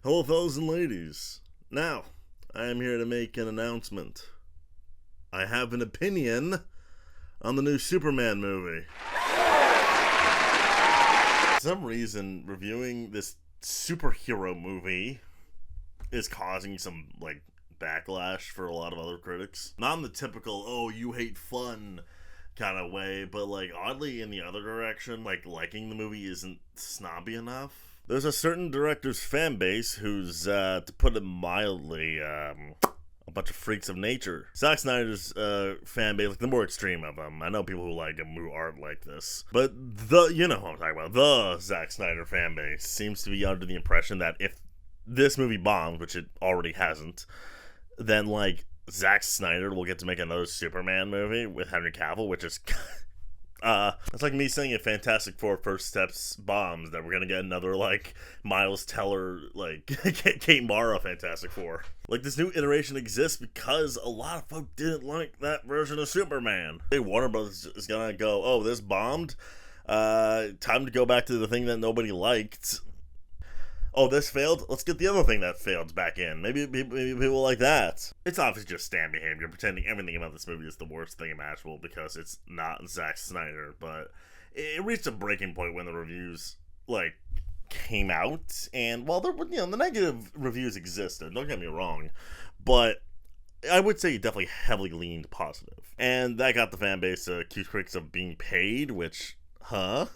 Hello, fellas and ladies. Now, I am here to make an announcement. I have an opinion on the new Superman movie. For some reason, reviewing this superhero movie is causing some, backlash for a lot of other critics. Not in the typical, oh, you hate fun kind of way, but, oddly in the other direction, liking the movie isn't snobby enough. There's a certain director's fan base who's, to put it mildly, a bunch of freaks of nature. Zack Snyder's fan base, the more extreme of them. I know people who like him who aren't like this. But you know who I'm talking about. The Zack Snyder fan base seems to be under the impression that if this movie bombs, which it already hasn't, then, Zack Snyder will get to make another Superman movie with Henry Cavill, which is... it's like me saying if Fantastic Four First Steps bombs, that we're gonna get another, Miles Teller, Kate Mara Fantastic Four. This new iteration exists because a lot of folk didn't like that version of Superman. Hey, Warner Bros. Is gonna go, oh, this bombed? Time to go back to the thing that nobody liked. Oh, this failed? Let's get the other thing that failed back in. Maybe people like that. It's obviously just stand behavior, pretending everything about this movie is the worst thing imaginable because it's not Zack Snyder. But it reached a breaking point when the reviews, came out. And while the negative reviews existed, don't get me wrong, but I would say it definitely heavily leaned positive. And that got the fan base to accuse critics of being paid, which... Huh?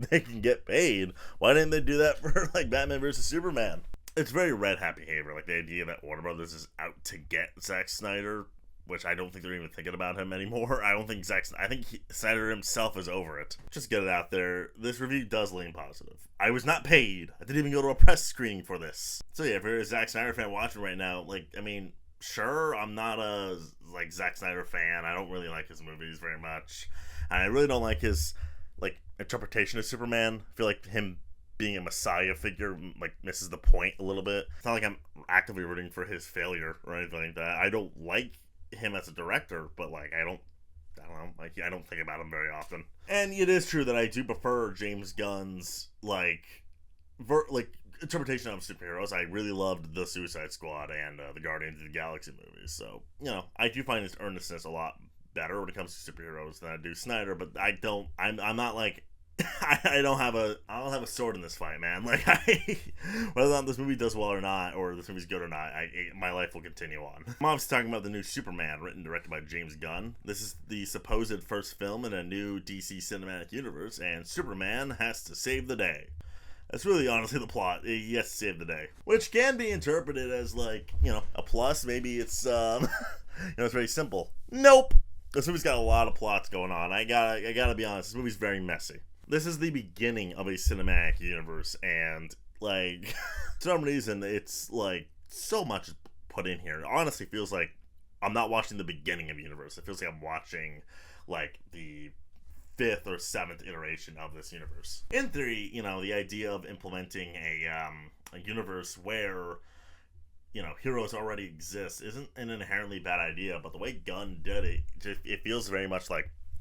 They can get paid. Why didn't they do that for, Batman vs. Superman? It's very red hat behavior, the idea that Warner Brothers is out to get Zack Snyder, which I don't think they're even thinking about him anymore. I think Snyder himself is over it. Just get it out there. This review does lean positive. I was not paid. I didn't even go to a press screening for this. So yeah, if you're a Zack Snyder fan watching right now, sure, I'm not a, Zack Snyder fan. I don't really like his movies very much. And I really don't like his... interpretation of Superman. I feel like him being a messiah figure misses the point a little bit. It's not like I'm actively rooting for his failure or anything like that. I don't like him as a director, but I don't think about him very often. And it is true that I do prefer James Gunn's interpretation of superheroes. I really loved the Suicide Squad and the Guardians of the Galaxy movies. So I do find his earnestness a lot better when it comes to superheroes than I do Snyder, but I'm not I don't have a sword in this fight, man. Whether or not this movie does well or not, or this movie's good or not, my life will continue on. I'm obviously talking about the new Superman, written and directed by James Gunn. This is the supposed first film in a new DC cinematic universe, and Superman has to save the day. That's really honestly the plot. He has to save the day, which can be interpreted as a plus. Maybe it's it's very simple. Nope. This movie's got a lot of plots going on. I gotta be honest. This movie's very messy. This is the beginning of a cinematic universe, and for some reason, it's so much put in here. It honestly feels like I'm not watching the beginning of the universe. It feels like I'm watching the 5th or 7th iteration of this universe. In theory, the idea of implementing a universe where heroes already exist isn't an inherently bad idea, but the way Gunn did it, it feels very much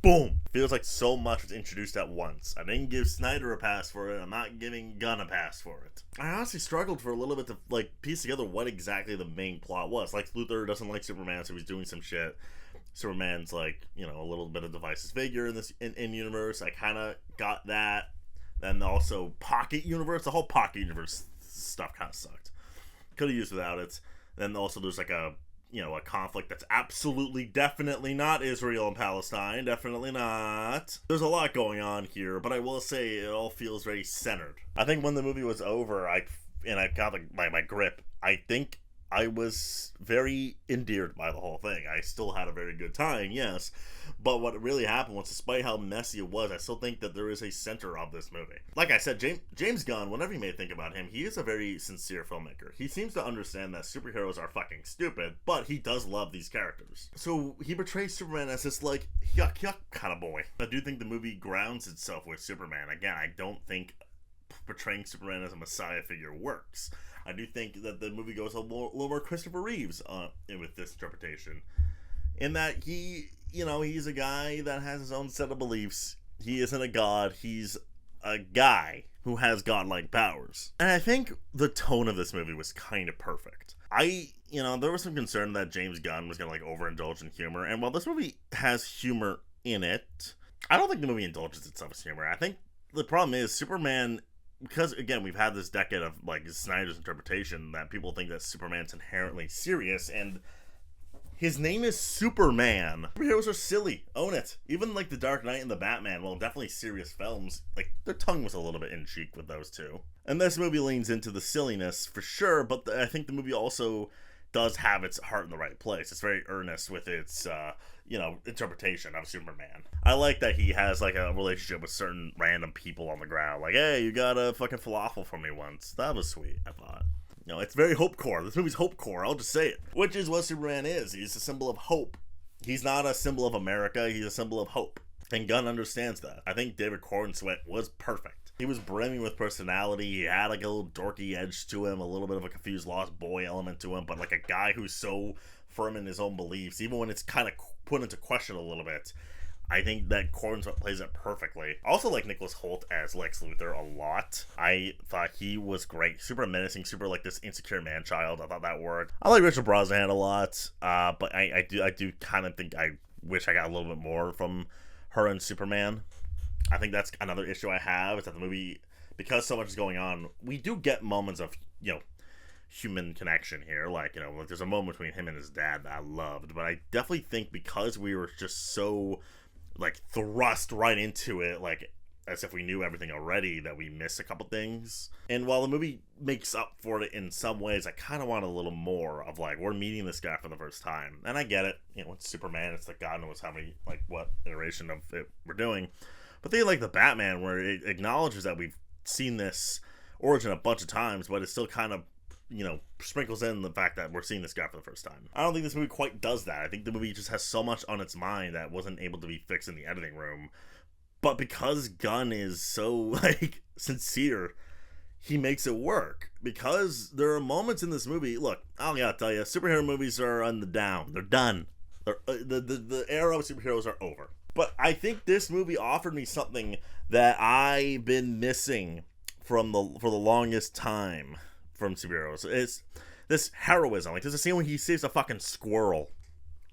boom! It feels like so much was introduced at once. I didn't give Snyder a pass for it. I'm not giving Gunn a pass for it. I honestly struggled for a little bit to piece together what exactly the main plot was. Luthor doesn't like Superman, so he's doing some shit. Superman's a little bit of divisive figure in this in universe. I kind of got that. Then also Pocket Universe. The whole Pocket Universe stuff kind of sucked. Could have used without it. Then also there's a conflict that's absolutely definitely not Israel and Palestine. Definitely not. There's a lot going on here, but I will say it all feels very centered. I think when the movie was over, I got my grip, I think I was very endeared by the whole thing. I still had a very good time, yes. But what really happened was, despite how messy it was, I still think that there is a center of this movie. Like I said, James Gunn, whenever you may think about him, he is a very sincere filmmaker. He seems to understand that superheroes are fucking stupid, but he does love these characters. So he portrays Superman as this, yuck yuck kind of boy. I do think the movie grounds itself with Superman. Again, I don't think portraying Superman as a messiah figure works. I do think that the movie goes a little more Christopher Reeves with this interpretation. In that he's a guy that has his own set of beliefs. He isn't a god. He's a guy who has godlike powers. And I think the tone of this movie was kind of perfect. There was some concern that James Gunn was going to, overindulge in humor. And while this movie has humor in it, I don't think the movie indulges itself in humor. I think the problem is Superman, because, again, we've had this decade of, Snyder's interpretation that people think that Superman's inherently serious, and his name is Superman. Superheroes are silly. Own it. Even, The Dark Knight and the Batman, well, definitely serious films, their tongue was a little bit in cheek with those two. And this movie leans into the silliness, for sure, but I think the movie also does have its heart in the right place. It's very earnest with its, interpretation of Superman. I like that he has, a relationship with certain random people on the ground. Hey, you got a fucking falafel for me once. That was sweet, I thought. It's very hope core. This movie's hope core, I'll just say it. Which is what Superman is. He's a symbol of hope. He's not a symbol of America, he's a symbol of hope. And Gunn understands that. I think David Corenswet was perfect. He was brimming with personality. He had a little dorky edge to him, a little bit of a confused lost boy element to him, but a guy who's so firm in his own beliefs, even when it's kind of put into question a little bit. I think that Corenswet plays it perfectly. I also like Nicholas Hoult as Lex Luthor a lot. I thought he was great. Super menacing, super this insecure man-child. I thought that worked. I like Richard Brosnahan a lot, but I do kind of think I wish I got a little bit more from her and Superman. I think that's another issue I have, is that the movie, because so much is going on, we do get moments of, human connection here. There's a moment between him and his dad that I loved, but I definitely think because we were just so, thrust right into it, as if we knew everything already, that we missed a couple things. And while the movie makes up for it in some ways, I kind of want a little more of, we're meeting this guy for the first time. And I get it. It's Superman. It's God knows how many, what iteration of it we're doing. But they the Batman, where it acknowledges that we've seen this origin a bunch of times, but it still kind of, sprinkles in the fact that we're seeing this guy for the first time. I don't think this movie quite does that. I think the movie just has so much on its mind that wasn't able to be fixed in the editing room. But because Gunn is so, sincere, he makes it work. Because there are moments in this movie, look, I gotta tell you, superhero movies are on the down. They're done. The era of superheroes are over. But I think this movie offered me something that I've been missing for the longest time from superheroes. It's this heroism. There's a scene when he saves a fucking squirrel.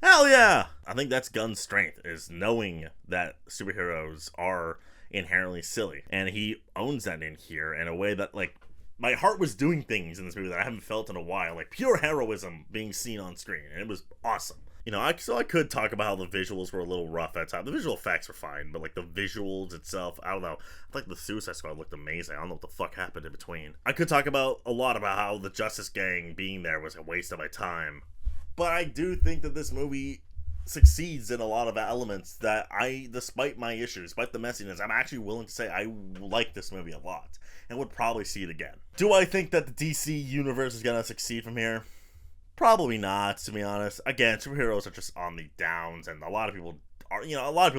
Hell yeah! I think that's Gunn's strength, is knowing that superheroes are inherently silly. And he owns that in here in a way that, my heart was doing things in this movie that I haven't felt in a while. Pure heroism being seen on screen. And it was awesome. I could talk about how the visuals were a little rough at times. The visual effects were fine, but the visuals itself, I don't know. I think the Suicide Squad looked amazing. I don't know what the fuck happened in between. I could talk about a lot about how the Justice Gang being there was a waste of my time. But I do think that this movie succeeds in a lot of elements that despite my issues, despite the messiness, I'm actually willing to say I like this movie a lot and would probably see it again. Do I think that the DC universe is going to succeed from here? Probably not, to be honest. Again, superheroes are just on the downs, and a lot of people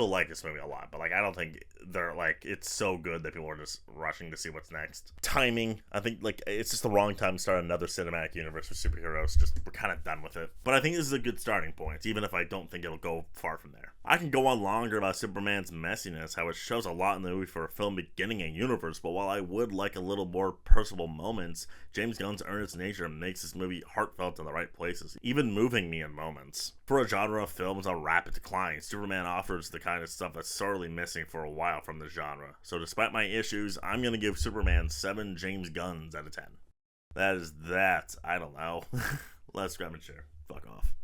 like this movie a lot, but I don't think they're it's so good that people are just rushing to see what's next. Timing, I think it's just the wrong time to start another cinematic universe for superheroes. Just we're kind of done with it. But I think this is a good starting point, even if I don't think it'll go far from there. I can go on longer about Superman's messiness, how it shows a lot in the movie for a film beginning a universe, but while I would like a little more personal moments, James Gunn's earnest nature makes this movie heartfelt in the right places, even moving me in moments. For a genre of films on rapid decline, Superman offers the kind of stuff that's sorely missing for a while from the genre. So despite my issues, I'm going to give Superman 7 James Gunns out of 10. That is that. I don't know. Let's grab a chair. Fuck off.